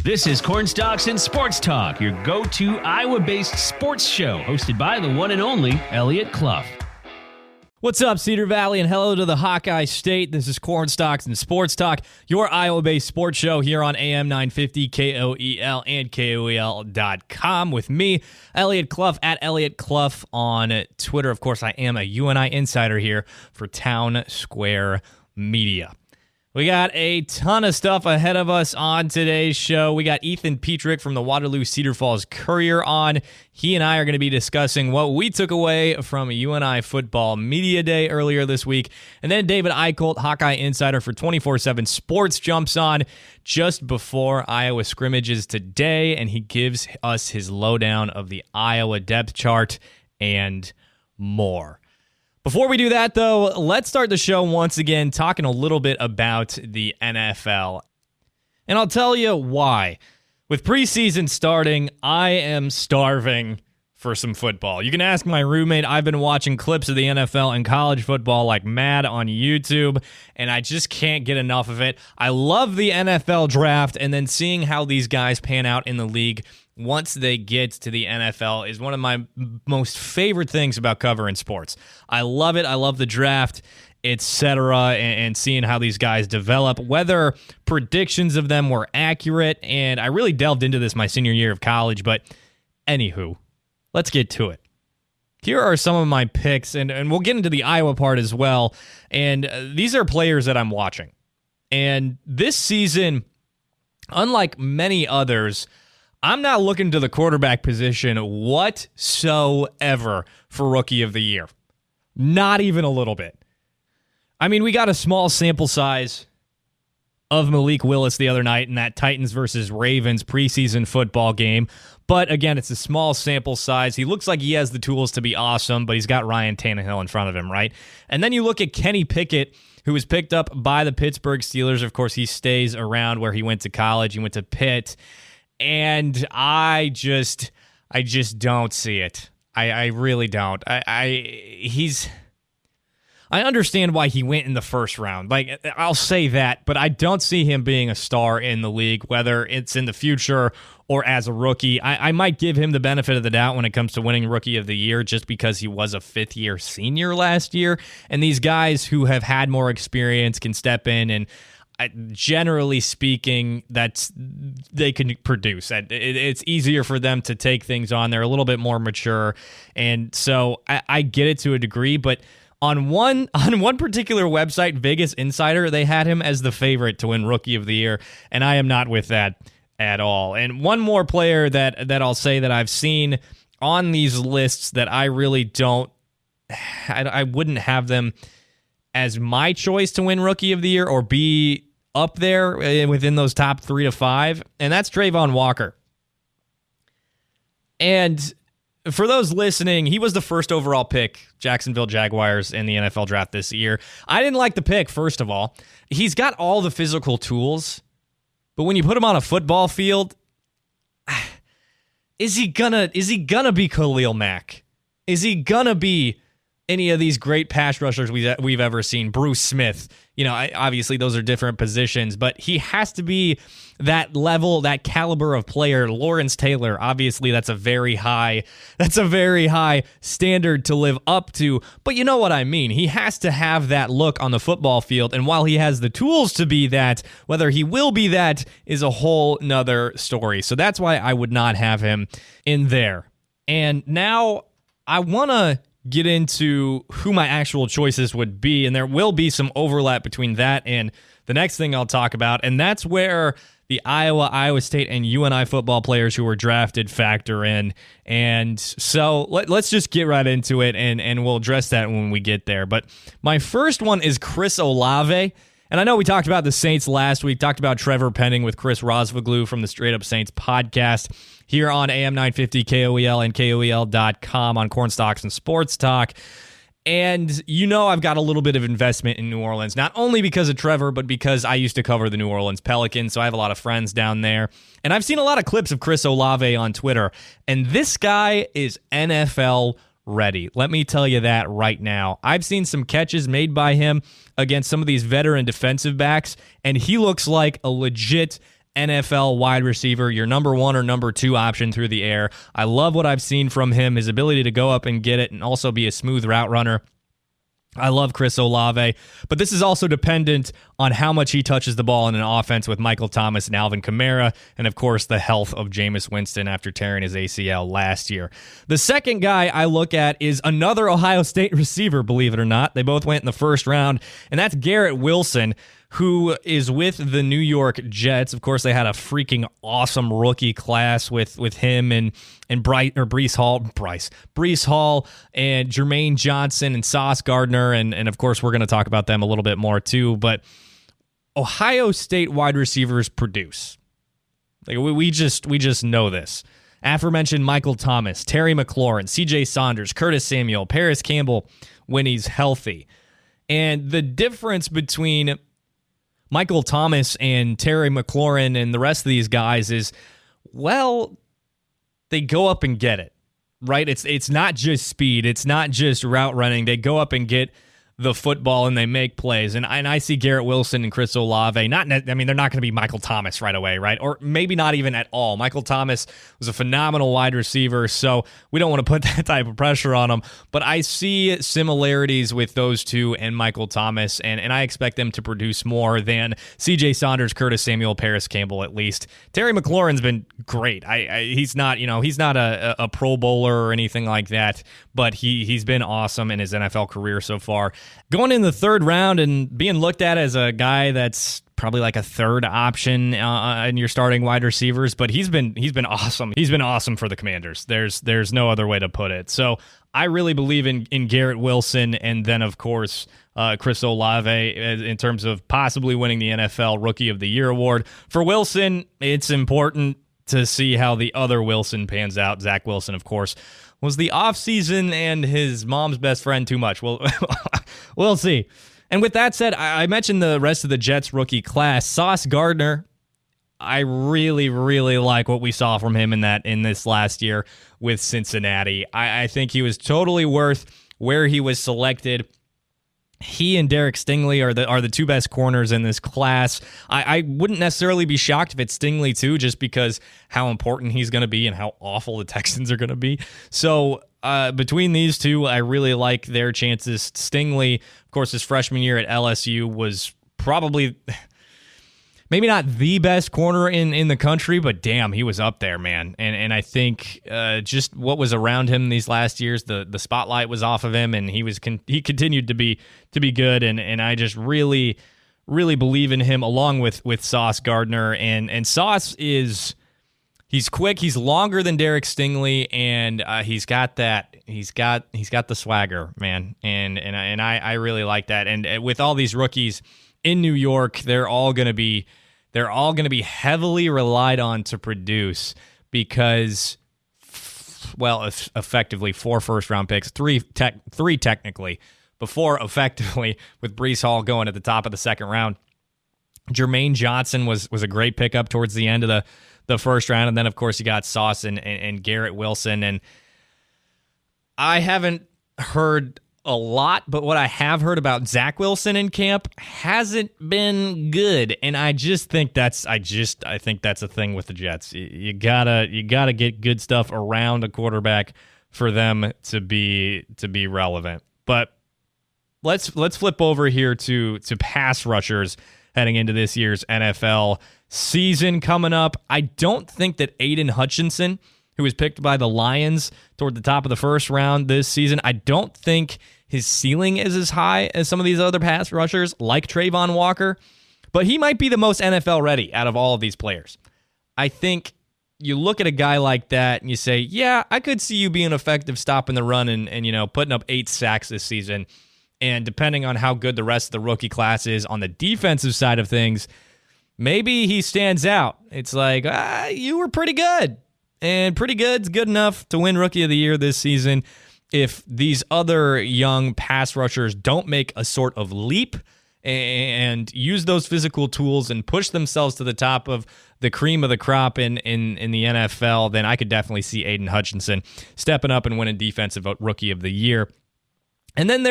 This is Cornstalks and Sports Talk, your go-to Iowa-based sports show, hosted by the one and only Elliot Clough. What's up, Cedar Valley, and hello to the Hawkeye State. This is Cornstalks and Sports Talk, your Iowa-based sports show here on AM 950, KOEL, and KOEL.com with me, Elliot Clough, at Elliot Clough on Twitter. Of course, I am a UNI Insider here for Town Square Media. We got a ton of stuff ahead of us on today's show. We got Petrik from the Waterloo Cedar Falls Courier on. He and I are going to be discussing what we took away from UNI Football Media Day earlier this week. And then David Eickholt, Hawkeye Insider for 24/7 Sports, jumps on just before Iowa scrimmages today, and he gives us his lowdown of the Iowa depth chart and more. Before we do that, though, let's start the show once again talking a little bit about the NFL. And I'll tell you why. With preseason starting, I am starving for some football. You can ask my roommate. I've been watching clips of the NFL and college football like mad on YouTube, and I just can't get enough of it. I love the NFL draft, and then seeing how these guys pan out in the league once they get to the NFL is one of my most favorite things about covering sports. I love it. I love the draft, etc., and seeing how these guys develop, whether predictions of them were accurate. And I really delved into this my senior year of college, but anywho, let's get to it. Here are some of my picks, and we'll get into the Iowa part as well. And these are players that I'm watching. And this season, unlike many others, I'm not looking to the quarterback position whatsoever for Rookie of the Year. Not even a little bit. I mean, we got a small sample size of Malik Willis the other night in that Titans versus Ravens preseason football game. But again, it's a small sample size. He looks like he has the tools to be awesome, but he's got Ryan Tannehill in front of him, right? And then you look at Kenny Pickett, who was picked up by the Pittsburgh Steelers. Of course, he stays around where he went to college. He went to Pitt. And I just don't see it. I really don't. I understand why he went in the first round. Like, I'll say that, but I don't see him being a star in the league, whether it's in the future or as a rookie. I might give him the benefit of the doubt when it comes to winning Rookie of the Year, just because he was a fifth-year senior last year. And these guys who have had more experience can step in and, generally speaking, they can produce. It's easier for them to take things on. They're a little bit more mature, and so I get it to a degree. But on one particular website, Vegas Insider, they had him as the favorite to win Rookie of the Year, and I am not with that at all. And one more player that I'll say that I've seen on these lists that I really don't, I wouldn't have them as my choice to win Rookie of the Year or be up there within those top 3 to 5, and that's Trayvon Walker. And for those listening, he was the first overall pick, Jacksonville Jaguars, in the NFL draft this year. I didn't like the pick, first of all. He's got all the physical tools, but when you put him on a football field, is he gonna be Khalil Mack? Is he gonna be any of these great pass rushers we've ever seen? Bruce Smith. Obviously those are different positions, but he has to be that level, that caliber of player. Lawrence Taylor, obviously that's a very high standard to live up to, but you know what I mean. He has to have that look on the football field, and while he has the tools to be that, whether he will be that is a whole nother story. So that's why I would not have him in there. And now I want to get into who my actual choices would be, and there will be some overlap between that and the next thing I'll talk about, and that's where the Iowa State, and UNI football players who were drafted factor in. And so let's just get right into it, and we'll address that when we get there. But my first one is Chris Olave. And I know we talked about the Saints last week, talked about Trevor Penning with Chris Rosvoglu from the Straight Up Saints podcast here on AM 950 KOEL and KOEL.com on Cornstalks and Sports Talk. And I've got a little bit of investment in New Orleans, not only because of Trevor, but because I used to cover the New Orleans Pelicans, so I have a lot of friends down there. And I've seen a lot of clips of Chris Olave on Twitter, and this guy is NFL ready. Let me tell you that right now. I've seen some catches made by him against some of these veteran defensive backs, and he looks like a legit NFL wide receiver, your number one or number two option through the air. I love what I've seen from him, his ability to go up and get it and also be a smooth route runner. I love Chris Olave, but this is also dependent on how much he touches the ball in an offense with Michael Thomas and Alvin Kamara, and of course the health of Jameis Winston after tearing his ACL last year. The second guy I look at is another Ohio State receiver, believe it or not. They both went in the first round, and that's Garrett Wilson, who is with the New York Jets. Of course, they had a freaking awesome rookie class with him and Breece Hall and Jermaine Johnson and Sauce Gardner, and of course we're going to talk about them a little bit more too. But Ohio State wide receivers produce. Like we just know this. Aforementioned Michael Thomas, Terry McLaurin, C.J. Saunders, Curtis Samuel, Paris Campbell when he's healthy, and the difference between Michael Thomas and Terry McLaurin and the rest of these guys is, well, they go up and get it, right? It's not just speed. It's not just route running. They go up and get the football and they make plays. And I see Garrett Wilson and Chris Olave. They're not going to be Michael Thomas right away, right? Or maybe not even at all. Michael Thomas was a phenomenal wide receiver, so we don't want to put that type of pressure on him. But I see similarities with those two and Michael Thomas, and I expect them to produce more than C.J. Saunders, Curtis Samuel, Paris Campbell at least. Terry McLaurin's been great. He's not a Pro Bowler or anything like that, but he's been awesome in his NFL career so far. Going in the third round and being looked at as a guy that's probably like a third option in your starting wide receivers, but he's been awesome. He's been awesome for the Commanders. There's no other way to put it. So I really believe in Garrett Wilson, and then of course Chris Olave in terms of possibly winning the NFL Rookie of the Year award. For Wilson, it's important to see how the other Wilson pans out. Zach Wilson, of course. Was the offseason and his mom's best friend too much? Well, we'll see. And with that said, I mentioned the rest of the Jets rookie class. Sauce Gardner, I really, really like what we saw from him in this last year with Cincinnati. I think he was totally worth where he was selected. He and Derek Stingley are the two best corners in this class. I wouldn't necessarily be shocked if it's Stingley too, just because how important he's going to be and how awful the Texans are going to be. So between these two, I really like their chances. Stingley, of course, his freshman year at LSU was probably maybe not the best corner in the country, but damn, he was up there, man. And I think just what was around him these last years, the spotlight was off of him, and he continued to be good. And I just really, really believe in him, along with Sauce Gardner. And Sauce he's quick, he's longer than Derek Stingley, and he's got the swagger, man. And I really like that. And with all these rookies in New York, they're all going to be heavily relied on to produce because, well, effectively 4 first-round picks, three technically, before effectively with Breece Hall going at the top of the second round. Jermaine Johnson was a great pickup towards the end of the first round, and then, of course, you got Sauce and Garrett Wilson. And I haven't heard a lot, but what I have heard about Zach Wilson in camp hasn't been good, and I think that's a thing with the Jets. You gotta get good stuff around a quarterback for them to be relevant. But let's flip over here to pass rushers heading into this year's NFL season coming up. I don't think that Aiden Hutchinson, who was picked by the Lions toward the top of the first round this season, I don't think his ceiling is as high as some of these other pass rushers like Trayvon Walker, but he might be the most NFL ready out of all of these players. I think you look at a guy like that and you say, yeah, I could see you being effective stopping the run and putting up 8 sacks this season. And depending on how good the rest of the rookie class is on the defensive side of things, maybe he stands out. It's like, you were pretty good. And pretty good's good enough to win Rookie of the Year this season. If these other young pass rushers don't make a sort of leap and use those physical tools and push themselves to the top of the cream of the crop in the NFL, then I could definitely see Aiden Hutchinson stepping up and winning Defensive Rookie of the Year. And then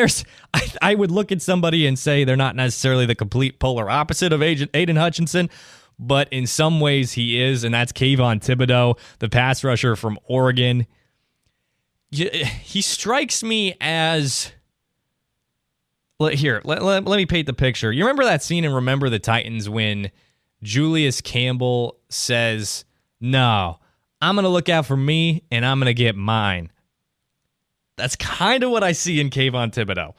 I would look at somebody and say they're not necessarily the complete polar opposite of Aiden Hutchinson, but in some ways he is, and that's Kayvon Thibodeau, the pass rusher from Oregon. He strikes me as... Here, let me paint the picture. You remember that scene in Remember the Titans when Julius Campbell says, "No, I'm going to look out for me, and I'm going to get mine." That's kind of what I see in Kayvon Thibodeau.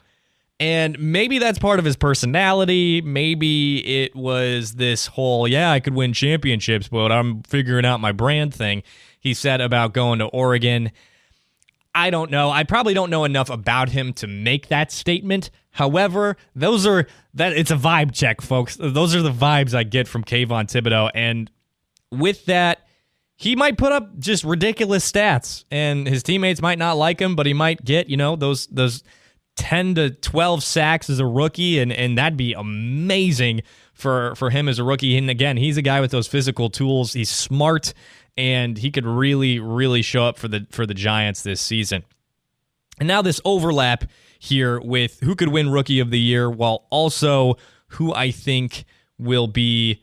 And maybe that's part of his personality. Maybe it was this whole, I could win championships, but I'm figuring out my brand thing he said about going to Oregon. I don't know. I probably don't know enough about him to make that statement. However, it's a vibe check, folks. Those are the vibes I get from Kayvon Thibodeau. And with that, he might put up just ridiculous stats, and his teammates might not like him, but he might get, those 10 to 12 sacks as a rookie, and that'd be amazing for him as a rookie. And again, he's a guy with those physical tools. He's smart, and he could really, really show up for the Giants this season. And now this overlap here with who could win Rookie of the Year, while also who I think will be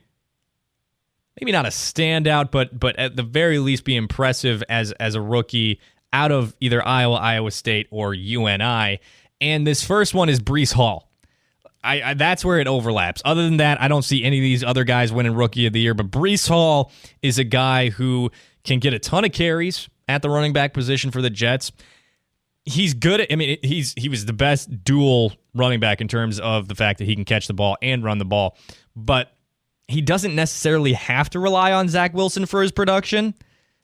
maybe not a standout, but at the very least be impressive as a rookie out of either Iowa, Iowa State, or UNI. And this first one is Breece Hall. I that's where it overlaps. Other than that, I don't see any of these other guys winning Rookie of the Year, but Breece Hall is a guy who can get a ton of carries at the running back position for the Jets. He's good he was the best dual running back in terms of the fact that he can catch the ball and run the ball, but he doesn't necessarily have to rely on Zach Wilson for his production.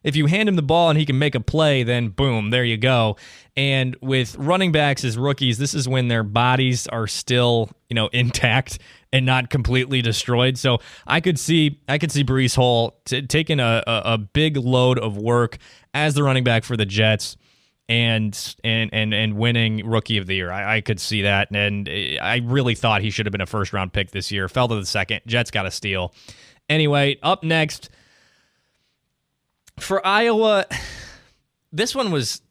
If you hand him the ball and he can make a play, then boom, there you go. And with running backs as rookies, this is when their bodies are still, intact and not completely destroyed. So I could see Breece Hall taking a big load of work as the running back for the Jets and winning Rookie of the Year. I could see that, and I really thought he should have been a first-round pick this year. Fell to the second. Jets got a steal. Anyway, up next for Iowa, this one was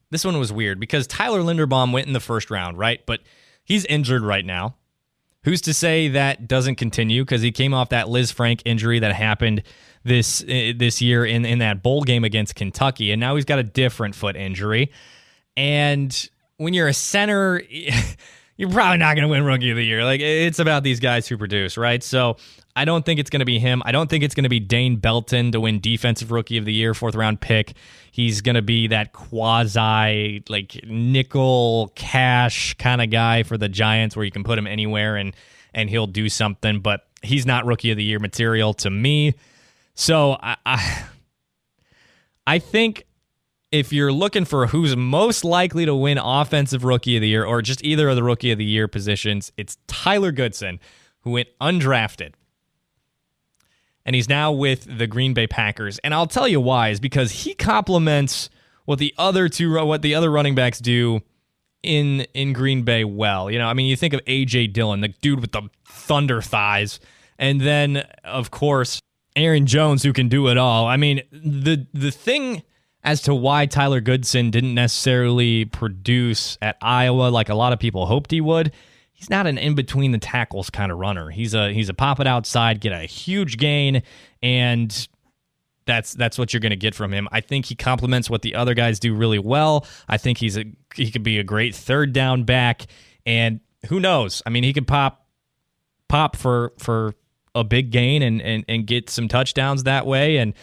weird because Tyler Linderbaum went in the first round, right? But he's injured right now. Who's to say that doesn't continue? Because he came off that Liz Frank injury that happened this year in that bowl game against Kentucky, and now he's got a different foot injury. And when you're a center, you're probably not going to win Rookie of the Year. Like, it's about these guys who produce, right? So I don't think it's going to be him. I don't think it's going to be Dane Belton to win Defensive Rookie of the Year, 4th-round pick. He's going to be that quasi, nickel cash kind of guy for the Giants where you can put him anywhere and he'll do something. But he's not Rookie of the Year material to me. So I think if you're looking for who's most likely to win Offensive Rookie of the Year or just either of the Rookie of the Year positions, it's Tyler Goodson, who went undrafted. And he's now with the Green Bay Packers. And I'll tell you why, is because he complements what the other running backs do in Green Bay well. You think of A.J. Dillon, the dude with the thunder thighs. And then, of course, Aaron Jones, who can do it all. The thing as to why Tyler Goodson didn't necessarily produce at Iowa like a lot of people hoped he would, he's not an in-between the tackles kind of runner. He's a pop it outside, get a huge gain, and that's what you're going to get from him. I think he complements what the other guys do really well. I think he could be a great third down back, and who knows? He could pop for a big gain and get some touchdowns that way. And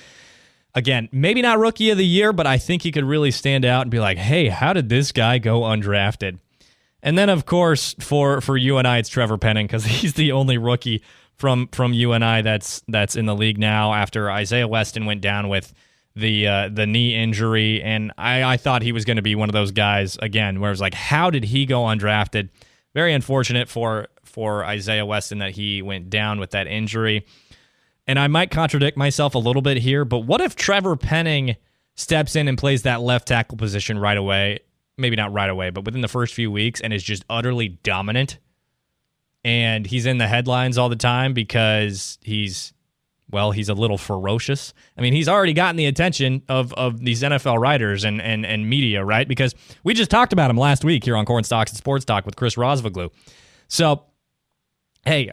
again, maybe not Rookie of the Year, but I think he could really stand out and be like, hey, how did this guy go undrafted? And then, of course, for UNI, it's Trevor Penning because he's the only rookie from UNI that's in the league now after Isaiah Weston went down with the knee injury. And I thought he was going to be one of those guys, again, where it was like, how did he go undrafted? Very unfortunate for Isaiah Weston that he went down with that injury. And I might contradict myself a little bit here, but what if Trevor Penning steps in and plays that left tackle position right away? Maybe not right away, but within the first few weeks, and is just utterly dominant. And he's in the headlines all the time because he's a little ferocious. He's already gotten the attention of these NFL writers and media, right? Because we just talked about him last week here on Corn Stalks and Sports Talk with Chris Rosvaglu. So, hey,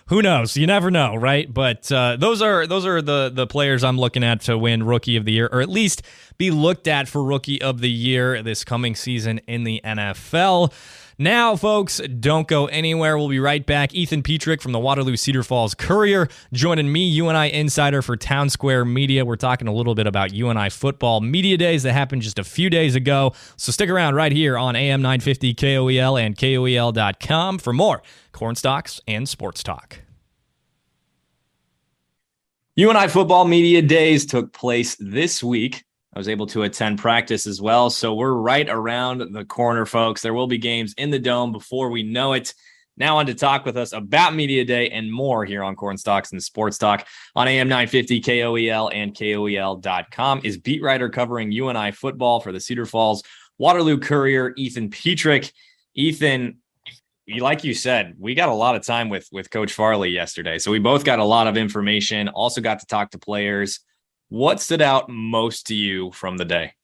who knows? You never know, right? But those are the players I'm looking at to win Rookie of the Year, or at least be looked at for Rookie of the Year this coming season in the NFL. Now, folks, don't go anywhere. We'll be right back. Ethan Petrik from the Waterloo Cedar Falls Courier joining me, UNI Insider for Town Square Media. We're talking a little bit about UNI football media days that happened just a few days ago. So stick around right here on AM 950 KOEL and KOEL.com for more Cornstalks and Sports Talk. UNI football media days took place this week. I was able to attend practice as well, so we're right around the corner, folks. There will be games in the Dome before we know it. Now on to talk with us about Media Day and more here on Cornstalks and Sports Talk on AM 950 KOEL and KOEL.com is beat writer covering UNI football for the Cedar Falls Waterloo Courier, Ethan Petrik. Ethan, like you said, we got a lot of time with Coach Farley yesterday, so we both got a lot of information, also got to talk to players. What stood out most to you from the day?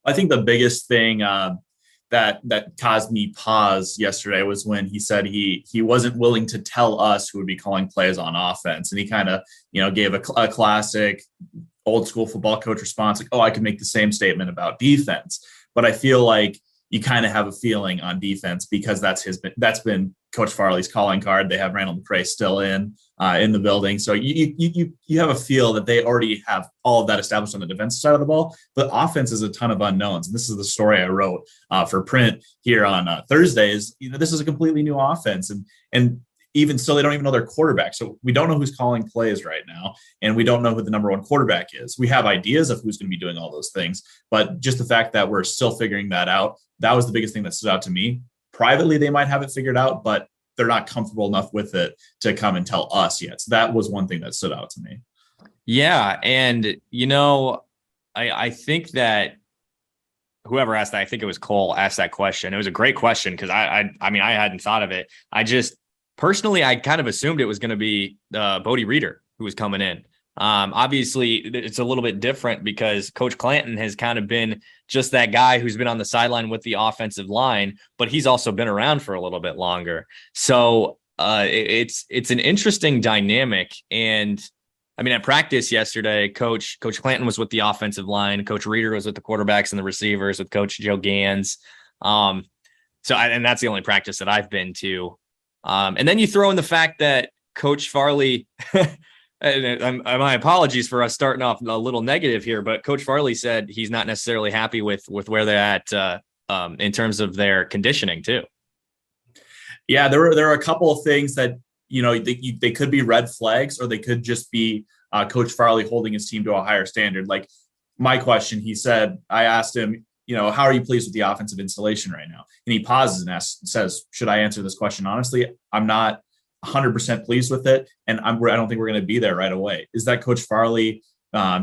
I think the biggest thing that caused me pause yesterday was when he said he wasn't willing to tell us who would be calling plays on offense. And he kind of, gave a classic old school football coach response, like, oh, I could make the same statement about defense. But I feel like you kind of have a feeling on defense because that's been Coach Farley's calling card. They have Randall McCray still in the building. So you have a feel that they already have all of that established on the defensive side of the ball, but offense is a ton of unknowns. And this is the story I wrote for print here on Thursdays. This is a completely new offense. And even still, they don't even know their quarterback. So we don't know who's calling plays right now. And we don't know who the number one quarterback is. We have ideas of who's going to be doing all those things. But just the fact that we're still figuring that out, that was the biggest thing that stood out to me. Privately, they might have it figured out, but they're not comfortable enough with it to come and tell us yet. So that was one thing that stood out to me. Yeah. And, I think that whoever asked that, I think it was Cole, asked that question. It was a great question because I hadn't thought of it. Personally, I kind of assumed it was going to be Bodie Reeder who was coming in. Obviously, it's a little bit different because Coach Clanton has kind of been just that guy who's been on the sideline with the offensive line, but he's also been around for a little bit longer. So it's an interesting dynamic. And at practice yesterday, Coach Clanton was with the offensive line. Coach Reeder was with the quarterbacks and the receivers with Coach Joe Gans. And that's the only practice that I've been to. And then you throw in the fact that Coach Farley, my apologies for us starting off a little negative here, but Coach Farley said he's not necessarily happy with where they're at in terms of their conditioning too. Yeah, there are a couple of things that, they could be red flags or they could just be Coach Farley holding his team to a higher standard. Like my question, I asked him, how are you pleased with the offensive installation right now? And he pauses and says, should I answer this question honestly? I'm not 100% pleased with it. And I don't think we're going to be there right away. Is that Coach Farley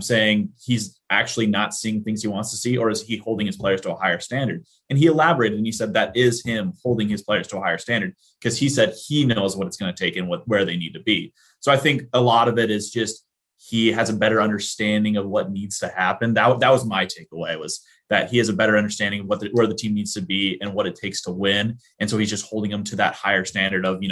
saying he's actually not seeing things he wants to see, or is he holding his players to a higher standard? And he elaborated and he said that is him holding his players to a higher standard because he said he knows what it's going to take and where they need to be. So I think a lot of it is just he has a better understanding of what needs to happen. That was my takeaway, was that he has a better understanding of where the team needs to be and what it takes to win. And so he's just holding them to that higher standard of,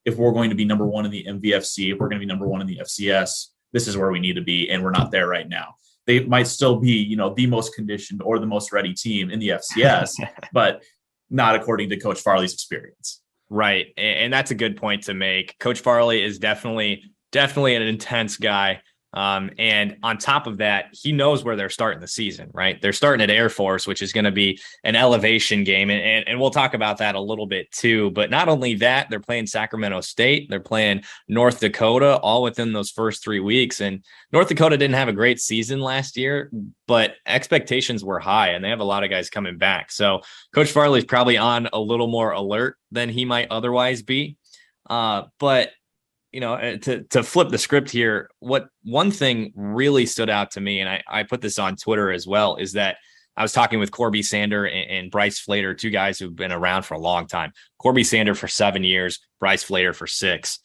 if we're going to be number one in the MVFC, if we're going to be number one in the FCS, this is where we need to be. And we're not there right now. They might still be, the most conditioned or the most ready team in the FCS, but not according to Coach Farley's experience. Right. And that's a good point to make. Coach Farley is definitely an intense guy. And on top of that, he knows where they're starting the season, right? They're starting at Air Force, which is going to be an elevation game. And we'll talk about that a little bit too. But not only that, they're playing Sacramento State. They're playing North Dakota all within those first 3 weeks. And North Dakota didn't have a great season last year, but expectations were high and they have a lot of guys coming back. So Coach Farley's probably on a little more alert than he might otherwise be. But to flip the script here, what one thing really stood out to me, and I put this on Twitter as well, is that I was talking with Corby Sander and Bryce Flater, two guys who've been around for a long time. Corby Sander for 7 years, Bryce Flater for 6.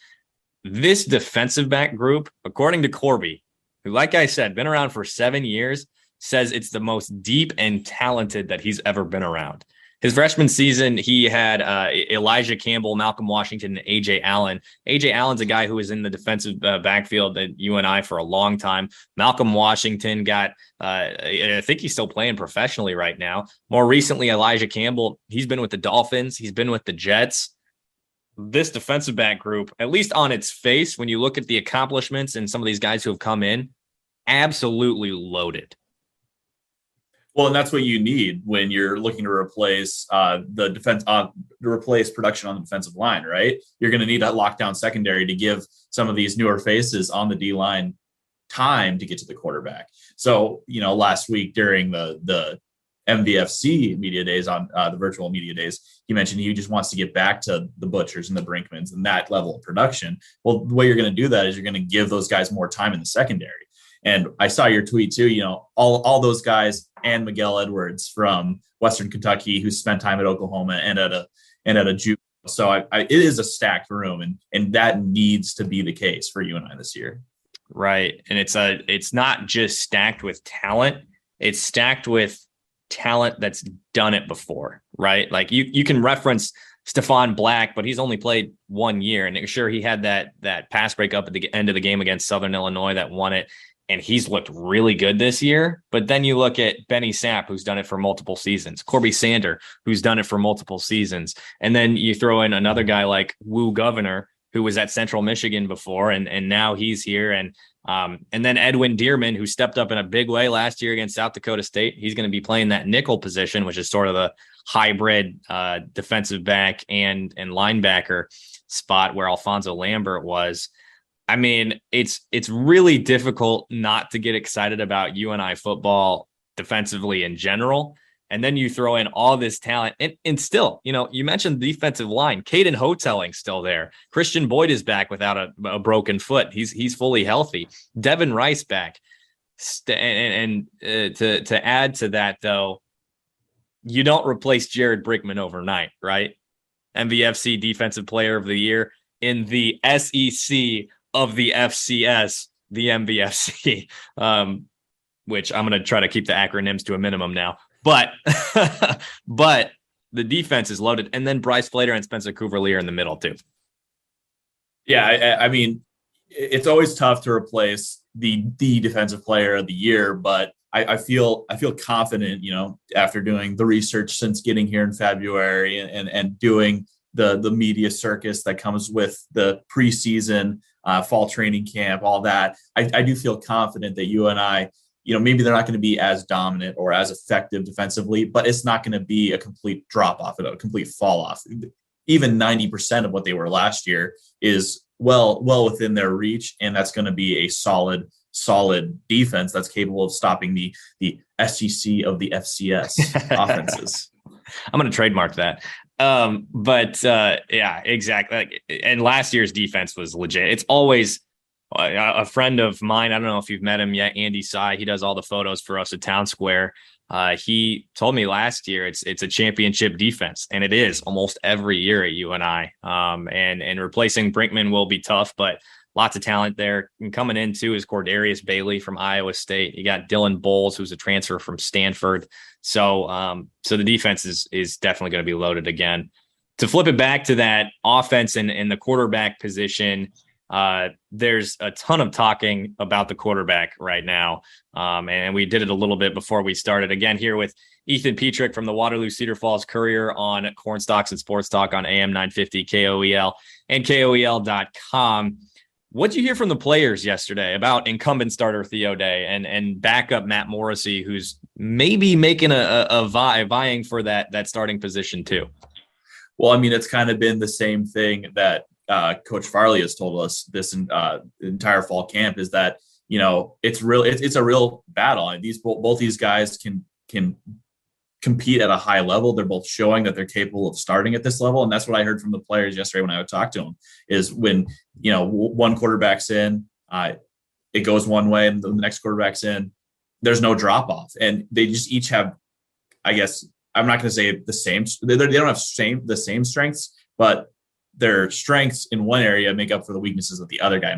This defensive back group, according to Corby, who, like I said, been around for 7 years, says it's the most deep and talented that he's ever been around. His freshman season, he had Elijah Campbell, Malcolm Washington, and A.J. Allen. A.J. Allen's a guy who was in the defensive backfield at UNI for a long time. Malcolm Washington got, I think he's still playing professionally right now. More recently, Elijah Campbell, he's been with the Dolphins. He's been with the Jets. This defensive back group, at least on its face, when you look at the accomplishments and some of these guys who have come in, absolutely loaded. Well, and that's what you need when you're looking to replace the defense, to replace production on the defensive line, right? You're going to need that lockdown secondary to give some of these newer faces on the D line time to get to the quarterback. So, last week during the MVFC media days, on the virtual media days, he mentioned he just wants to get back to the Butchers and the Brinkmans and that level of production. Well, the way you're going to do that is you're going to give those guys more time in the secondary. And I saw your tweet too, all those guys and Miguel Edwards from Western Kentucky who spent time at Oklahoma and at a Juco. So it is a stacked room, and that needs to be the case for UNI this year. Right. And it's not just stacked with talent, it's stacked with talent that's done it before, right? Like you can reference Stephon Black, but he's only played 1 year. And sure, he had that pass breakup at the end of the game against Southern Illinois that won it. And he's looked really good this year. But then you look at Benny Sapp, who's done it for multiple seasons, Corby Sander, who's done it for multiple seasons. And then you throw in another guy like Woo Governor, who was at Central Michigan before, and now he's here. And then Edwin Dearman, who stepped up in a big way last year against South Dakota State. He's going to be playing that nickel position, which is sort of the hybrid defensive back and linebacker spot where Alfonso Lambert was. I mean, it's really difficult not to get excited about UNI football defensively in general. And then you throw in all this talent and still, you mentioned the defensive line. Caden Hotelling still there. Christian Boyd is back without a broken foot. He's fully healthy. Devin Rice back. And to add to that, though, you don't replace Jared Brickman overnight, right? MVFC Defensive Player of the Year in the SEC of the FCS, the MVFC, which I'm going to try to keep the acronyms to a minimum now. But the defense is loaded. And then Bryce Flater and Spencer Cooverly are in the middle too. Yeah, I mean, it's always tough to replace the defensive player of the year, but I feel confident, after doing the research since getting here in February and doing the media circus that comes with the preseason, fall training camp, all that. I do feel confident that UNI, maybe they're not going to be as dominant or as effective defensively, but it's not going to be a complete drop off, a complete fall off. Even 90% of what they were last year is well within their reach, and that's going to be a solid defense that's capable of stopping the SEC of the FCS offenses. I'm going to trademark that. Yeah, exactly. And last year's defense was legit. It's always a friend of mine. I don't know if you've met him yet, Andy Sy. He does all the photos for us at Town Square. He told me last year it's a championship defense, and it is almost every year at UNI. And replacing Brinkman will be tough, but lots of talent there. And coming in too is Cordarius Bailey from Iowa State. You got Dylan Bowles, who's a transfer from Stanford. So the defense is definitely going to be loaded again. To flip it back to that offense and the quarterback position, there's a ton of talking about the quarterback right now. And we did it a little bit before we started. Again, here with Ethan Petrik from the Waterloo Cedar Falls Courier on Cornstalks and Sports Talk on AM 950 KOEL and KOEL.com. What'd you hear from the players yesterday about incumbent starter Theo Day and backup Matt Morrissey, who's maybe making vying for that starting position too? Well, I mean, it's kind of been the same thing that Coach Farley has told us this entire fall camp, is that, it's a real battle. Both these guys can compete at a high level. They're both showing that they're capable of starting at this level. And that's what I heard from the players yesterday when I would talk to them, is when, one quarterback's in, it goes one way and the next quarterback's in, there's no drop off. And they just each have, I guess, I'm not going to say the same. They don't have the same strengths, but their strengths in one area make up for the weaknesses that the other guy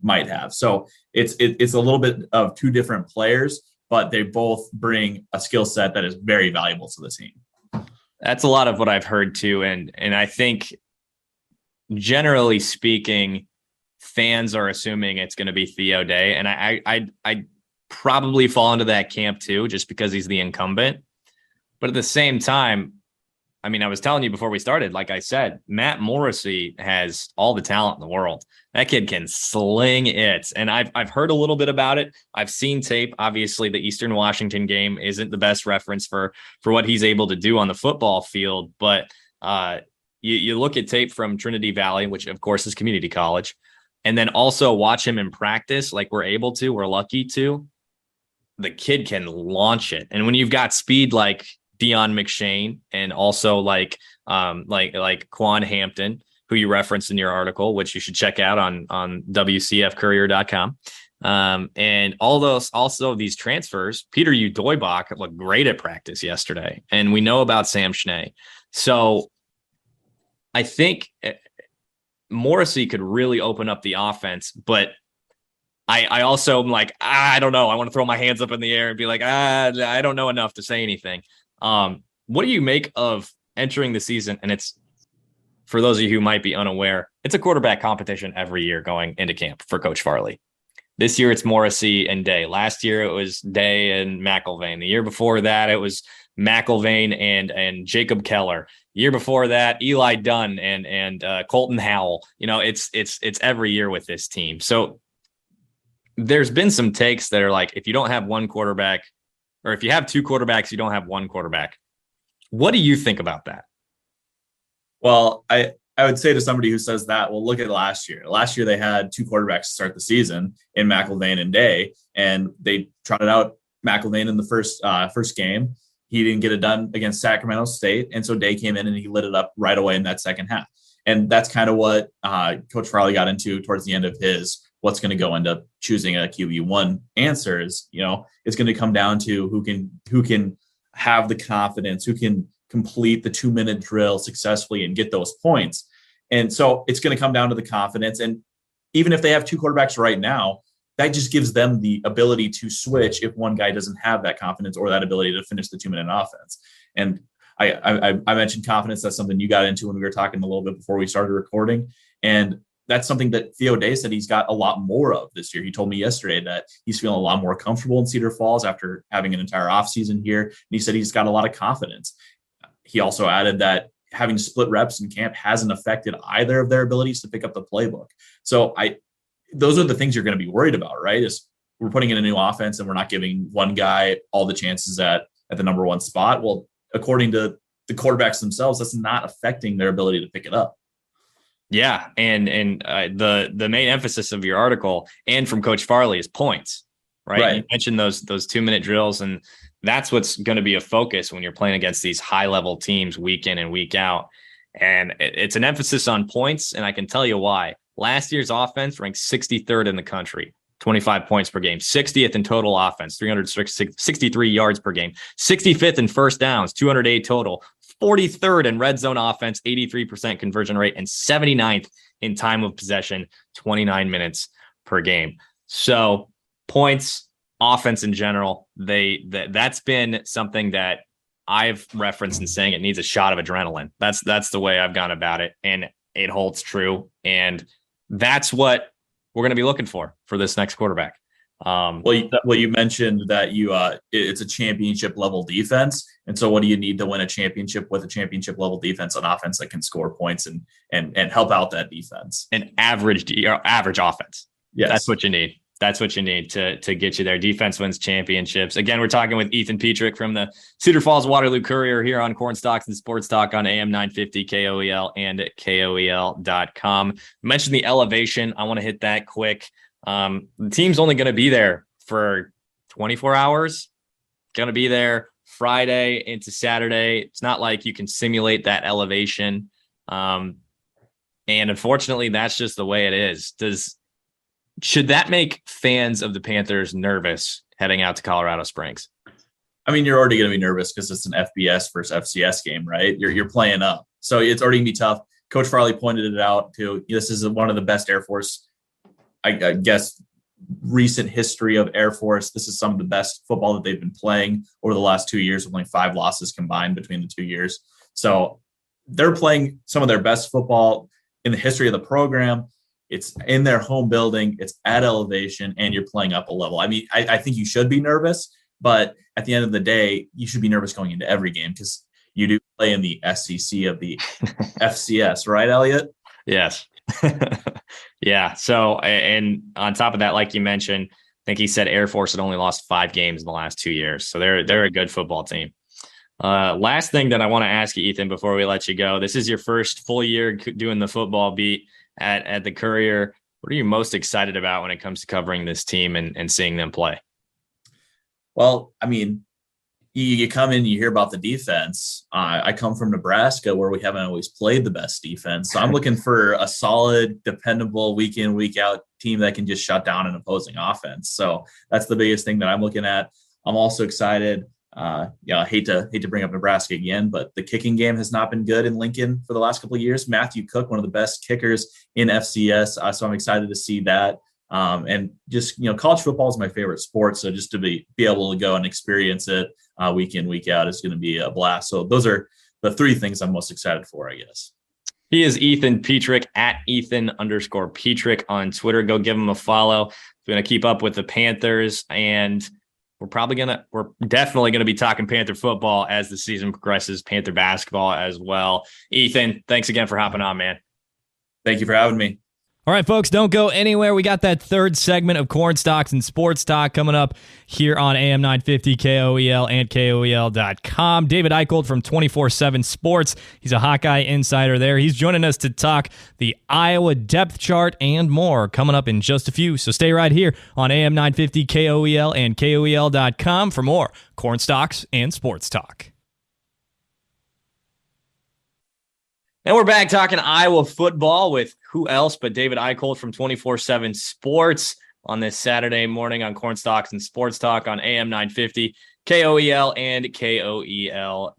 might have. So it's a little bit of two different players, but they both bring a skill set that is very valuable to the team. That's a lot of what I've heard too. And I think generally speaking, fans are assuming it's going to be Theo Day. And I probably fall into that camp too, just because he's the incumbent. But at the same time, I mean, I was telling you before we started, like I said, Matt Morrissey has all the talent in the world. That kid can sling it. And I've heard a little bit about it. I've seen tape. Obviously, the Eastern Washington game isn't the best reference for what he's able to do on the football field. But you look at tape from Trinity Valley, which of course is community college, and then also watch him in practice like we're lucky to. The kid can launch it. And when you've got speed like Dion McShane and also like Quan Hampton, who you referenced in your article, which you should check out on WCFcourier.com. And all those, also these transfers, Peter Udoybach looked great at practice yesterday. And we know about Sam Schnee. So I think Morrissey could really open up the offense, but I also am like, I don't know. I want to throw my hands up in the air and be like, I don't know enough to say anything. What do you make of entering the season? And it's, for those of you who might be unaware, it's a quarterback competition every year going into camp for Coach Farley. This year it's Morrissey and Day. Last year it was Day and McIlvain. The year before that it was McIlvain and Jacob Keller. Year before that, Eli Dunn and Colton Howell. You know, it's every year with this team. So there's been some takes that are like, if you don't have one quarterback, or if you have two quarterbacks, you don't have one quarterback. What do you think about that? Well, I would say to somebody who says that, well, look at last year. Last year, they had two quarterbacks to start the season in McIlvain and Day, and they trotted out McIlvain in the first game. He didn't get it done against Sacramento State, and so Day came in and he lit it up right away in that second half. And that's kind of what Coach Farley got into towards the end of his what's going to go into choosing a QB1 answer is, you know, it's going to come down to who can have the confidence, who can complete the 2-minute drill successfully and get those points. And so it's going to come down to the confidence. And even if they have two quarterbacks right now, that just gives them the ability to switch if one guy doesn't have that confidence or that ability to finish the 2-minute offense. And I mentioned confidence. That's something you got into when we were talking a little bit before we started recording. And that's something that Theo Day said he's got a lot more of this year. He told me yesterday that he's feeling a lot more comfortable in Cedar Falls after having an entire offseason here. And he said he's got a lot of confidence. He also added that having split reps in camp hasn't affected either of their abilities to pick up the playbook. So those are the things you're going to be worried about, right? Is we're putting in a new offense and we're not giving one guy all the chances at the number one spot. Well, according to the quarterbacks themselves, that's not affecting their ability to pick it up. Yeah, and the main emphasis of your article and from Coach Farley is points, right? You mentioned those 2-minute drills, and that's what's going to be a focus when you're playing against these high-level teams week in and week out. And it's an emphasis on points, and I can tell you why. Last year's offense ranked 63rd in the country, 25 points per game, 60th in total offense, 363 yards per game, 65th in first downs, 208 total, 43rd in red zone offense, 83% conversion rate, and 79th in time of possession, 29 minutes per game. So points, offense in general, that's been something that I've referenced in saying it needs a shot of adrenaline. That's the way I've gone about it, and it holds true. And that's what we're going to be looking for this next quarterback. You mentioned that it's a championship level defense. And so what do you need to win a championship with a championship level defense, an offense that can score points and help out that defense? An average offense. Yes. That's what you need. That's what you need to get you there. Defense wins championships. Again, we're talking with Ethan Petrik from the Cedar Falls Waterloo Courier here on Corn Stalks and Sports Talk on AM 950 KOEL and KOEL.com. Mentioned the elevation. I want to hit that quick. The team's only going to be there for 24 hours. Going to be there Friday into Saturday. It's not like you can simulate that elevation. And unfortunately, that's just the way it is. Should that make fans of the Panthers nervous heading out to Colorado Springs? I mean, you're already going to be nervous because it's an FBS versus FCS game, right? You're playing up. So it's already going to be tough. Coach Farley pointed it out too. This is one of the best Air Force, I guess, recent history of Air Force. This is some of the best football that they've been playing over the last 2 years, with only 5 losses combined between the 2 years. So they're playing some of their best football in the history of the program. It's in their home building. It's at elevation, and you're playing up a level. I mean, I think you should be nervous, but at the end of the day, you should be nervous going into every game because you do play in the SEC of the FCS, right, Elliot? Yes. Yeah. So, and on top of that, like you mentioned, I think he said Air Force had only lost 5 games in the last 2 years. So they're a good football team. Last thing that I want to ask you, Ethan, before we let you go, this is your first full year doing the football beat at the Courier. What are you most excited about when it comes to covering this team and seeing them play? Well, I mean, you come in, you hear about the defense. I come from Nebraska, where we haven't always played the best defense. So I'm looking for a solid, dependable week in, week out team that can just shut down an opposing offense. So that's the biggest thing that I'm looking at. I'm also excited. I hate to bring up Nebraska again, but the kicking game has not been good in Lincoln for the last couple of years. Matthew Cook, one of the best kickers in FCS. So I'm excited to see that. And just, college football is my favorite sport. So just to be able to go and experience it week in, week out is going to be a blast. So those are the 3 things I'm most excited for, I guess. He is Ethan Petrik at Ethan_Petrik on Twitter. Go give him a follow. We're going to keep up with the Panthers, and we're definitely going to be talking Panther football as the season progresses, Panther basketball as well. Ethan, thanks again for hopping on, man. Thank you for having me. All right, folks, don't go anywhere. We got that third segment of Corn Stalks and Sports Talk coming up here on AM 950, KOEL, and KOEL.com. David Eickholt from 24/7 Sports. He's a Hawkeye Insider there. He's joining us to talk the Iowa depth chart and more coming up in just a few. So stay right here on AM 950, KOEL, and KOEL.com for more Corn Stalks and Sports Talk. And we're back talking Iowa football with who else but David Eickholt from 24/7 Sports on this Saturday morning on Corn Stalks and Sports Talk on AM 950, KOEL, and KOEL.com.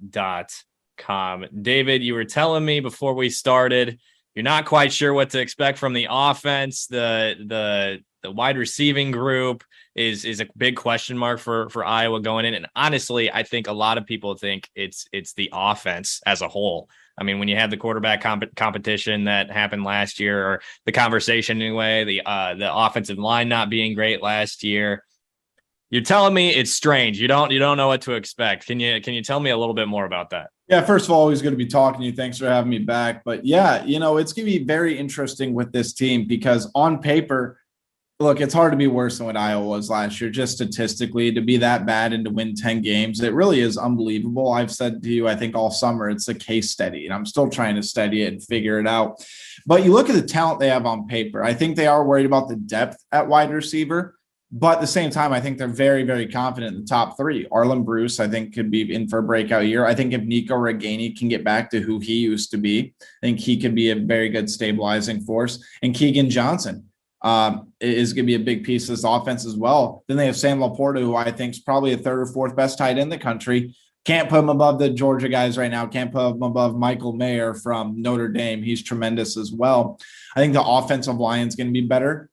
David, you were telling me before we started, you're not quite sure what to expect from the offense. The wide receiving group is a big question mark for Iowa going in. And honestly, I think a lot of people think it's the offense as a whole. I mean, when you have the quarterback competition that happened last year, or the conversation anyway, the offensive line not being great last year, you're telling me it's strange. You don't know what to expect. Can you tell me a little bit more about that? Yeah, first of all, always good to be talking to you. Thanks for having me back. But yeah, it's going to be very interesting with this team because on paper, look, it's hard to be worse than what Iowa was last year, just statistically, to be that bad and to win 10 games. It really is unbelievable. I've said to you, I think all summer, it's a case study, and I'm still trying to study it and figure it out. But you look at the talent they have on paper. I think they are worried about the depth at wide receiver. But at the same time, I think they're very, very confident in the top 3. Arlen Bruce, I think, could be in for a breakout year. I think if Nico Reganey can get back to who he used to be, I think he could be a very good stabilizing force. And Keegan Johnson is going to be a big piece of this offense as well. Then they have Sam Laporta, who I think is probably a 3rd or 4th best tight end in the country. Can't put him above the Georgia guys right now. Can't put him above Michael Mayer from Notre Dame. He's tremendous as well. I think the offensive line is going to be better.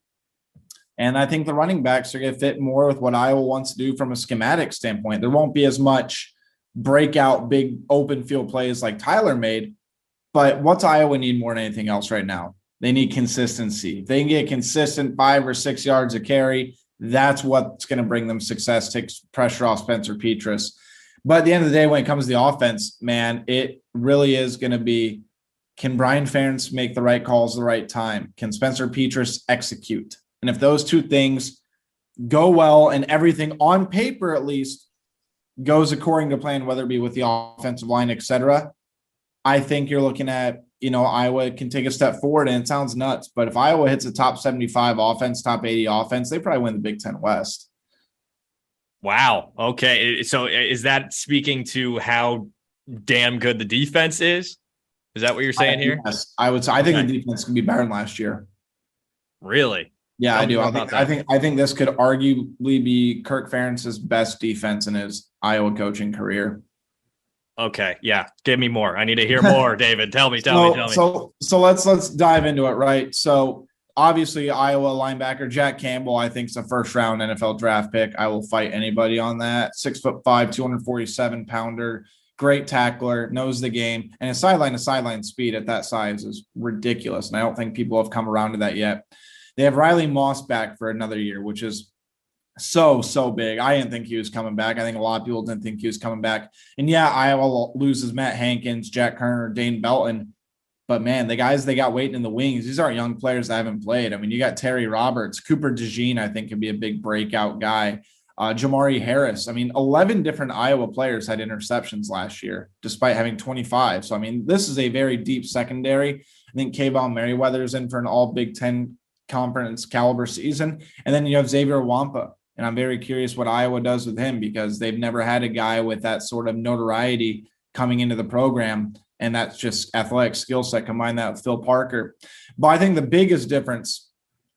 And I think the running backs are going to fit more with what Iowa wants to do from a schematic standpoint. There won't be as much breakout, big open field plays like Tyler made. But what's Iowa need more than anything else right now? They need consistency. If they can get consistent 5 or 6 yards a carry, that's what's going to bring them success, takes pressure off Spencer Petras. But at the end of the day, when it comes to the offense, man, it really is going to be, can Brian Ferentz make the right calls at the right time? Can Spencer Petras execute? And if those 2 things go well and everything on paper at least goes according to plan, whether it be with the offensive line, et cetera, I think you're looking at, Iowa can take a step forward, and it sounds nuts. But if Iowa hits a top 75 offense, top 80 offense, they probably win the Big Ten West. Wow. Okay. So is that speaking to how damn good the defense is? Is that what you're saying here? Yes, I would say. I think the defense can be better than last year. Really? Yeah, I do. I think this could arguably be Kirk Ferentz's best defense in his Iowa coaching career. Okay, yeah. Give me more. I need to hear more, David. Tell me. So let's dive into it, right? So obviously Iowa linebacker Jack Campbell, I think, is a 1st round NFL draft pick. I will fight anybody on that. 6'5", 247 pounder, great tackler, knows the game, and his sideline to sideline speed at that size is ridiculous. And I don't think people have come around to that yet. They have Riley Moss back for another year, which is so big. I didn't think he was coming back. I think a lot of people didn't think he was coming back. And yeah, Iowa loses Matt Hankins, Jack Kerner, Dane Belton. But man, the guys they got waiting in the wings, these aren't young players that haven't played. I mean, you got Terry Roberts, Cooper DeJean, I think could be a big breakout guy. Jamari Harris. I mean, 11 different Iowa players had interceptions last year, despite having 25. So, I mean, this is a very deep secondary. I think Kayvon Merriweather's in for an all Big Ten conference caliber season. And then you have Xavier Wampa. And I'm very curious what Iowa does with him because they've never had a guy with that sort of notoriety coming into the program. And that's just athletic skill set. Combine that with Phil Parker. But I think the biggest difference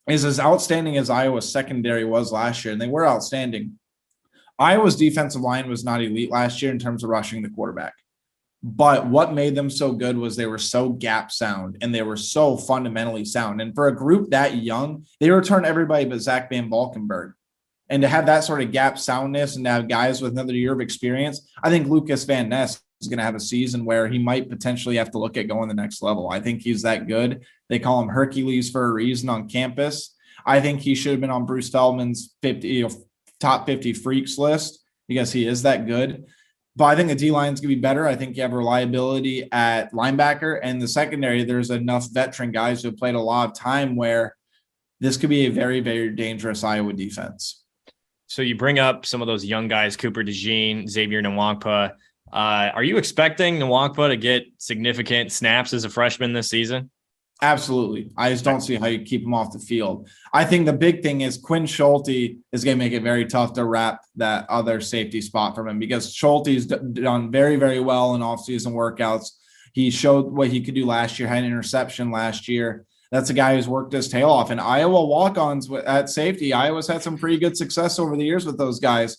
is as outstanding as Iowa's secondary was last year, and they were outstanding. Iowa's defensive line was not elite last year in terms of rushing the quarterback. But what made them so good was they were so gap sound and they were so fundamentally sound. And for a group that young, they return everybody but Zach Van Valkenburg. And to have that sort of gap soundness and to have guys with another year of experience, I think Lucas Van Ness is going to have a season where he might potentially have to look at going the next level. I think he's that good. They call him Hercules for a reason on campus. I think he should have been on Bruce Feldman's top 50 freaks list because he is that good. But I think the D-line is going to be better. I think you have reliability at linebacker. And the secondary, there's enough veteran guys who have played a lot of time where this could be a very, very dangerous Iowa defense. So you bring up some of those young guys, Cooper DeJean, Xavier Nwankpa. Are you expecting Nwankpa to get significant snaps as a freshman this season? Absolutely. I just don't see how you keep him off the field. I think the big thing is Quinn Schulte is going to make it very tough to wrap that other safety spot from him because Schulte's done very, very well in offseason workouts. He showed what he could do last year, had an interception last year. That's a guy who's worked his tail off. And Iowa walk-ons at safety, Iowa's had some pretty good success over the years with those guys.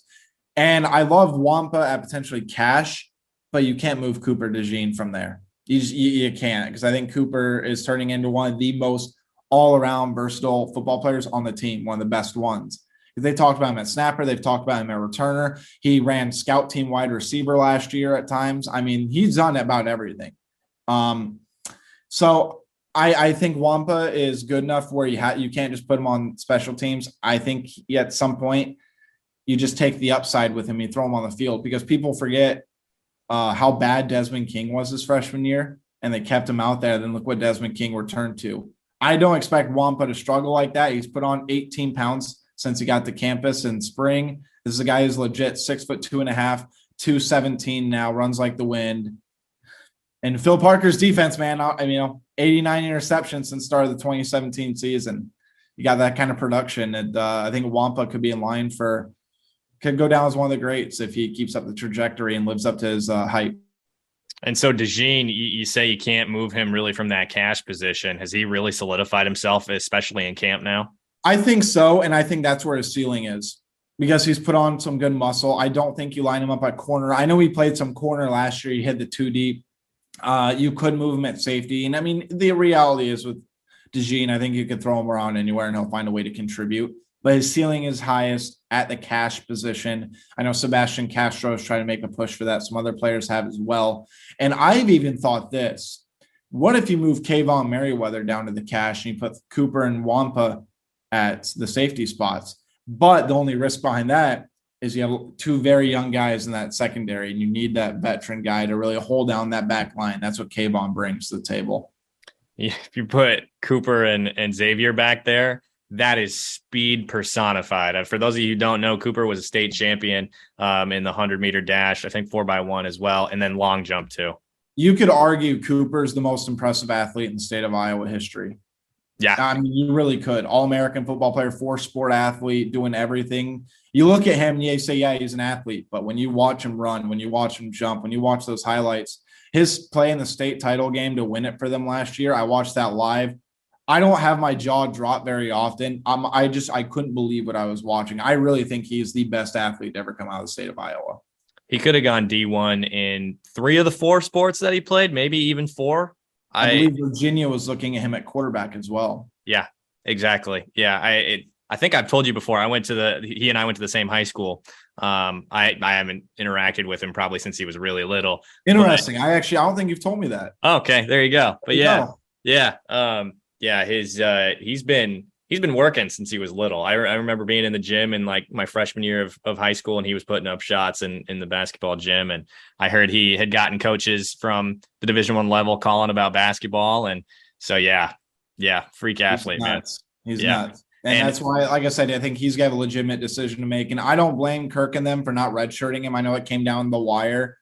And I love Wampa at potentially cash, but you can't move Cooper DeJean from there. You can't, because I think Cooper is turning into one of the most all-around versatile football players on the team, one of the best ones. They talked about him at snapper. They've talked about him at returner. He ran scout team wide receiver last year at times. I mean, he's done about everything. So I think Wampa is good enough where you can't just put him on special teams. I think at some point you just take the upside with him. You throw him on the field because people forget how bad Desmond King was his freshman year, and they kept him out there. Then look what Desmond King returned to. I don't expect Wampa to struggle like that. He's put on 18 pounds since he got to campus in spring. This is a guy who's legit 6'2.5", 217 now, runs like the wind. And Phil Parker's defense, man, 89 interceptions since the start of the 2017 season. You got that kind of production. And I think Wampa could be in line could go down as one of the greats if he keeps up the trajectory and lives up to his hype. And so DeJean, you say you can't move him really from that cash position. Has he really solidified himself, especially in camp now? I think so, and I think that's where his ceiling is because he's put on some good muscle. I don't think you line him up at corner. I know he played some corner last year. He hit the 2 deep. You could move him at safety. And I mean, the reality is with DeJean, I think you could throw him around anywhere and he'll find a way to contribute. But his ceiling is highest at the cash position. I know Sebastian Castro is trying to make a push for that. Some other players have as well. And I've even thought this. What if you move Kayvon Merriweather down to the cash and you put Cooper and Wampa at the safety spots? But the only risk behind that is you have 2 very young guys in that secondary, and you need that veteran guy to really hold down that back line. That's what Kayvon brings to the table. If you put Cooper and Xavier back there, that is speed personified. For those of you who don't know, Cooper was a state champion in the 100-meter dash, I think 4x1 as well, and then long jump too. You could argue Cooper's the most impressive athlete in the state of Iowa history. Yeah. I mean, you really could. All-American football player, 4-sport athlete, doing everything. You look at him and you say, yeah, he's an athlete. But when you watch him run, when you watch him jump, when you watch those highlights, his play in the state title game to win it for them last year, I watched that live. I don't have my jaw drop very often. I couldn't believe what I was watching. I really think he's the best athlete to ever come out of the state of Iowa. He could have gone D1 in 3 of the 4 sports that he played, maybe even 4. I believe Virginia was looking at him at quarterback as well. Yeah, exactly. Yeah, I think I've told you before. He and I went to the same high school. I haven't interacted with him probably since he was really little. Interesting. I don't think you've told me that. Okay, there you go. But he's been working since he was little. I remember being in the gym in like my freshman year of high school, and he was putting up shots in the basketball gym. And I heard he had gotten coaches from the Division I level calling about basketball. And so, freak athlete, man. He's nuts. And that's why, like I said, I think he's got a legitimate decision to make. And I don't blame Kirk and them for not redshirting him. I know it came down the wire,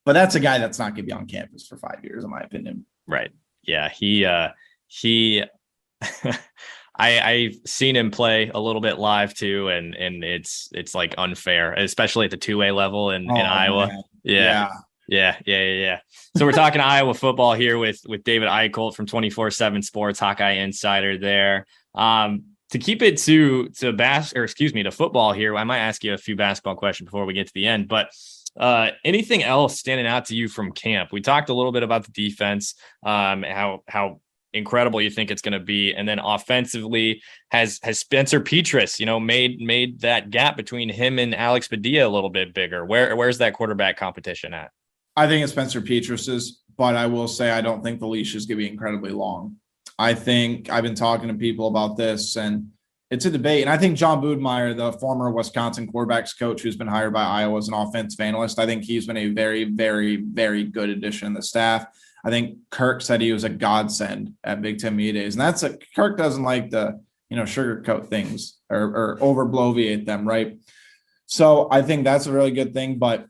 but that's a guy that's not going to be on campus for 5 years, in my opinion. Right. Yeah. I've seen him play a little bit live too, and it's like unfair, especially at the 2A level in Iowa. Man. Yeah. So we're talking Iowa football here with David Eickholt from 24/7 Sports, Hawkeye Insider there. To keep it to football here, I might ask you a few basketball questions before we get to the end, but anything else standing out to you from camp? We talked a little bit about the defense, how incredible you think it's going to be, and then offensively, has Spencer Petris, made that gap between him and Alex Padilla a little bit bigger? Where's that quarterback competition at? I think it's Spencer Petris's, but I will say I don't think the leash is going to be incredibly long. I think I've been talking to people about this, and it's a debate. And I think John Boudmeyer, the former Wisconsin quarterbacks coach who's been hired by Iowa as an offensive analyst, I think he's been a very, very, very good addition to the staff. I think Kirk said he was a godsend at Big Ten Media Days. And Kirk doesn't like to, sugarcoat things or over-bloviate them, right? So I think that's a really good thing. But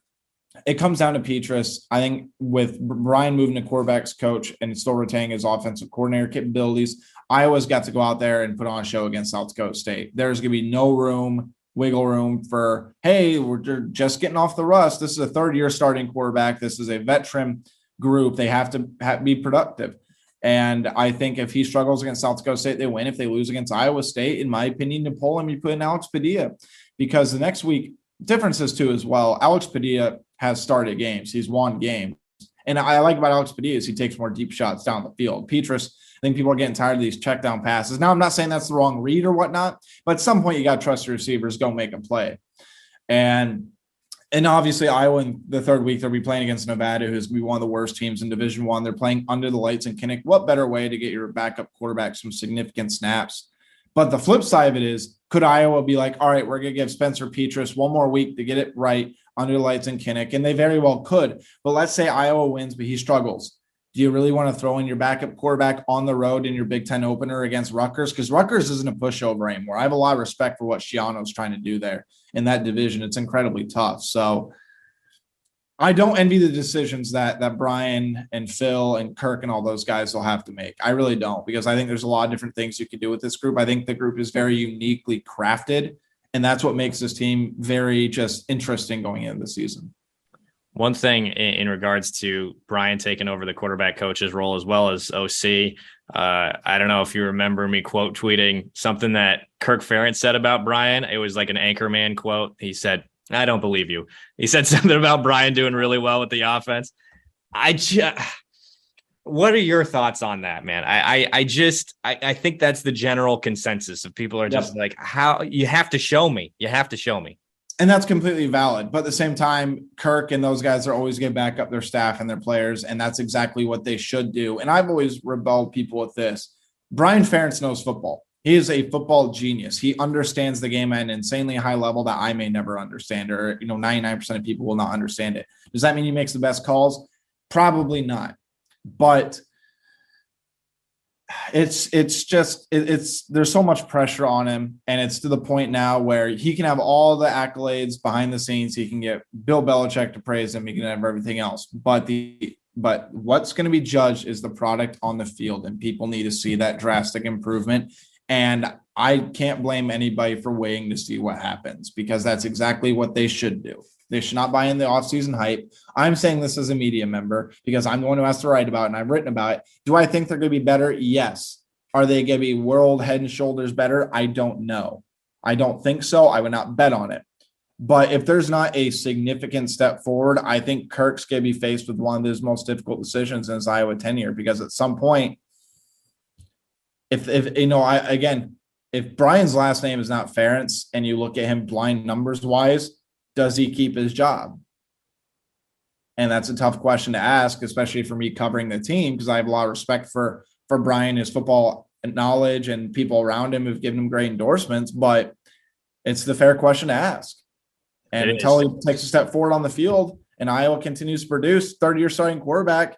it comes down to Petris. I think with Brian moving to quarterbacks coach and still retaining his offensive coordinator capabilities, Iowa's got to go out there and put on a show against South Dakota State. There's going to be no wiggle room for, hey, we're just getting off the rust. This is a third-year starting quarterback. This is a veteran group. They have to be productive. And I think if he struggles against South Dakota State, they win. If they lose against Iowa State, in my opinion, to pull him, you put in Alex Padilla. Because the next week, differences too as well. Alex Padilla has started games. He's won games. And I like about Alex Padilla is he takes more deep shots down the field. Petris, I think people are getting tired of these check down passes. Now, I'm not saying that's the wrong read or whatnot, but at some point you got to trust your receivers, go make a play. And obviously Iowa in the third week, they'll be playing against Nevada, who's going to be one of the worst teams in Division I. They're playing under the lights in Kinnick. What better way to get your backup quarterback some significant snaps? But the flip side of it is, could Iowa be like, all right, we're going to give Spencer Petris one more week to get it right under the lights in Kinnick? And they very well could. But let's say Iowa wins, but he struggles. Do you really want to throw in your backup quarterback on the road in your Big Ten opener against Rutgers? Because Rutgers isn't a pushover anymore. I have a lot of respect for what Schiano's trying to do there in that division. It's incredibly tough. So I don't envy the decisions that Brian and Phil and Kirk and all those guys will have to make. I really don't, because I think there's a lot of different things you could do with this group. I think the group is very uniquely crafted, and that's what makes this team very just interesting going into the season. One thing in regards to Brian taking over the quarterback coach's role as well as OC, I don't know if you remember me quote tweeting something that Kirk Ferentz said about Brian. It was like an Anchorman quote. He said, "I don't believe you." He said something about Brian doing really well with the offense. What are your thoughts on that, man? I think that's the general consensus of people are just like, how you have to show me. You have to show me. And that's completely valid. But at the same time, Kirk and those guys are always going to back up their staff and their players. And that's exactly what they should do. And I've always rebelled people with this. Brian Ferentz knows football. He is a football genius. He understands the game at an insanely high level that I may never understand, or 99% of people will not understand it. Does that mean he makes the best calls? Probably not. But there's so much pressure on him, and it's to the point now where he can have all the accolades behind the scenes. He can get Bill Belichick to praise him. He can have everything else. But what's going to be judged is the product on the field, and people need to see that drastic improvement. And I can't blame anybody for waiting to see what happens, because that's exactly what they should do. They should not buy in the offseason hype. I'm saying this as a media member because I'm the one who has to write about it, and I've written about it. Do I think they're going to be better? Yes. Are they going to be world head and shoulders better? I don't know. I don't think so. I would not bet on it. But if there's not a significant step forward, I think Kirk's going to be faced with one of his most difficult decisions in his Iowa tenure, because at some point, if Brian's last name is not Ferentz and you look at him blind numbers wise, does he keep his job? And that's a tough question to ask, especially for me covering the team, because I have a lot of respect for Brian, his football knowledge, and people around him who've given him great endorsements. But it's the fair question to ask. And until he takes a step forward on the field and Iowa continues to produce, third-year starting quarterback,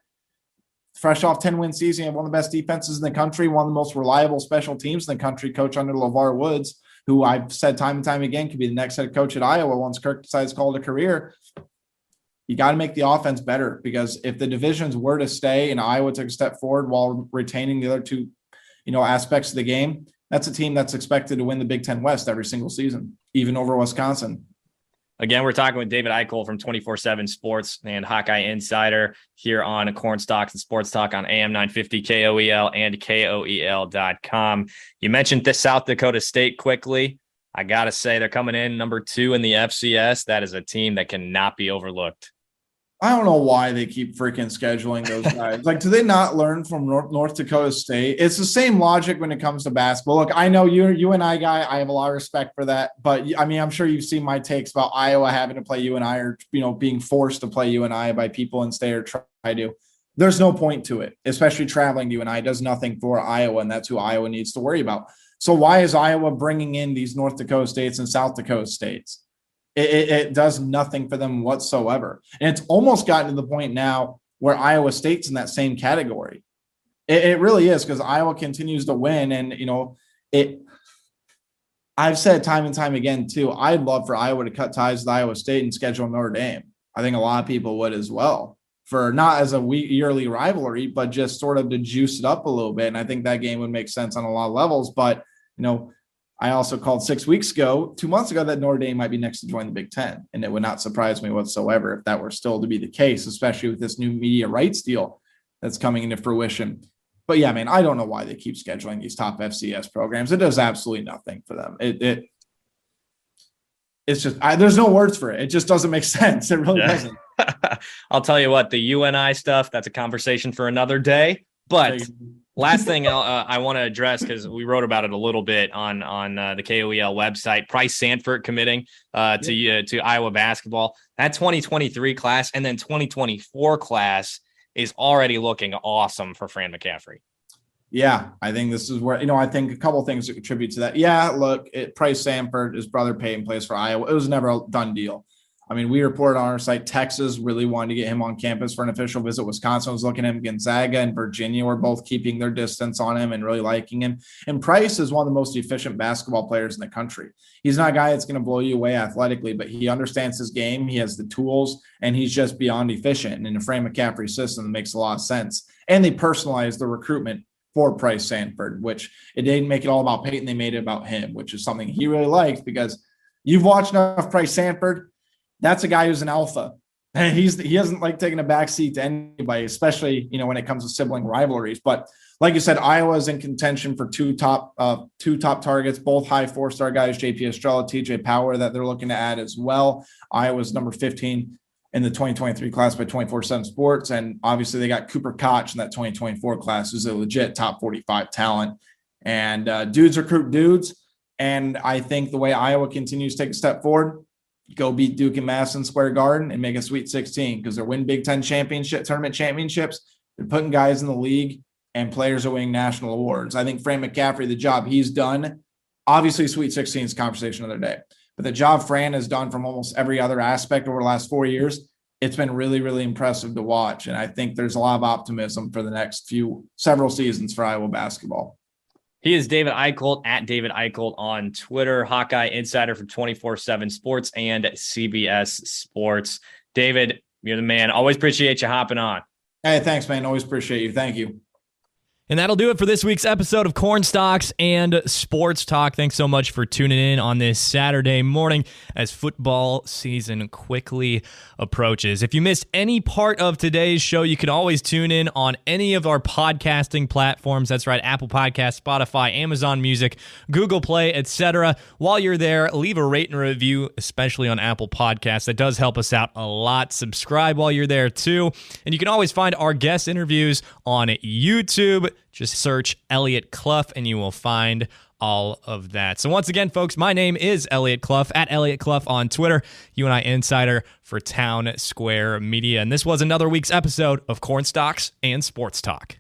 fresh off 10-win season, one of the best defenses in the country, one of the most reliable special teams in the country, coach under LeVar Woods, who I've said time and time again could be the next head coach at Iowa once Kirk decides to call it a career. You got to make the offense better, because if the divisions were to stay and Iowa took a step forward while retaining the other two, aspects of the game, that's a team that's expected to win the Big Ten West every single season, even over Wisconsin. Again, we're talking with David Eickholt from 24/7 Sports and Hawkeye Insider here on Cornstalks and Sports Talk on AM 950 KOEL and KOEL.com. You mentioned this South Dakota State quickly. I got to say, they're coming in number 2 in the FCS. That is a team that cannot be overlooked. I don't know why they keep freaking scheduling those guys. Like, do they not learn from North Dakota State? It's the same logic when it comes to basketball. Look, I know you're a UNI guy. I have a lot of respect for that. But, I mean, I'm sure you've seen my takes about Iowa having to play UNI, or, being forced to play UNI by people in state or try to. There's no point to it, especially traveling to UNI. It does nothing for Iowa, and that's who Iowa needs to worry about. So why is Iowa bringing in these North Dakota States and South Dakota States? It does nothing for them whatsoever. And it's almost gotten to the point now where Iowa State's in that same category. It really is, because Iowa continues to win. And, I've said time and time again, too, I'd love for Iowa to cut ties with Iowa State and schedule Notre Dame. I think a lot of people would as well, for not as a yearly rivalry, but just sort of to juice it up a little bit. And I think that game would make sense on a lot of levels. But, I also called 2 months ago, that Notre Dame might be next to join the Big Ten. And it would not surprise me whatsoever if that were still to be the case, especially with this new media rights deal that's coming into fruition. But yeah, man, I don't know why they keep scheduling these top FCS programs. It does absolutely nothing for them. It's just, there's no words for it. It just doesn't make sense. It really doesn't. I'll tell you what, the UNI stuff, that's a conversation for another day. But last thing I want to address, because we wrote about it a little bit on the KOEL website, Price Sanford committing to Iowa basketball. That 2023 class and then 2024 class is already looking awesome for Fran McCaffrey. Yeah, I think this is where, I think a couple things that contribute to that. Yeah, look, Price Sanford, his brother Peyton, plays for Iowa. It was never a done deal. I mean, we reported on our site, Texas really wanted to get him on campus for an official visit. Wisconsin was looking at him. Gonzaga and Virginia were both keeping their distance on him and really liking him. And Price is one of the most efficient basketball players in the country. He's not a guy that's going to blow you away athletically, but he understands his game. He has the tools, and he's just beyond efficient. And in a Fran McCaffrey system, it makes a lot of sense. And they personalized the recruitment for Price Sanford, which it didn't make it all about Peyton. They made it about him, which is something he really liked, because you've watched enough Price Sanford. That's a guy who's an alpha, and he doesn't like taking a backseat to anybody, especially, when it comes to sibling rivalries. But like you said, Iowa's in contention for two top targets, both high 4-star guys, JP Estrella, TJ Power, that they're looking to add as well. Iowa's number 15 in the 2023 class by 24/7 Sports. And obviously they got Cooper Koch in that 2024 class, who's a legit top 45 talent. And dudes recruit dudes. And I think the way Iowa continues to take a step forward, go beat Duke in Madison Square Garden and make a Sweet 16, because they're winning Big Ten tournament championships. They're putting guys in the league, and players are winning national awards. I think Fran McCaffrey, the job he's done, obviously Sweet 16 is a conversation another day, but the job Fran has done from almost every other aspect over the last 4 years, it's been really, really impressive to watch. And I think there's a lot of optimism for the next several seasons for Iowa basketball. He is David Eickholt, at David Eickholt on Twitter, Hawkeye Insider for 24/7 Sports and CBS Sports. David, you're the man. Always appreciate you hopping on. Hey, thanks, man. Always appreciate you. Thank you. And that'll do it for this week's episode of Cornstalks and Sports Talk. Thanks so much for tuning in on this Saturday morning as football season quickly approaches. If you missed any part of today's show, you can always tune in on any of our podcasting platforms. That's right, Apple Podcasts, Spotify, Amazon Music, Google Play, etc. While you're there, leave a rate and review, especially on Apple Podcasts. That does help us out a lot. Subscribe while you're there too. And you can always find our guest interviews on YouTube. just search Elliot Clough and you will find all of that. So once again, folks, my name is Elliot Clough, at Elliot Clough on Twitter, UNI Insider for Town Square Media. And this was another week's episode of Cornstalks and Sports Talk.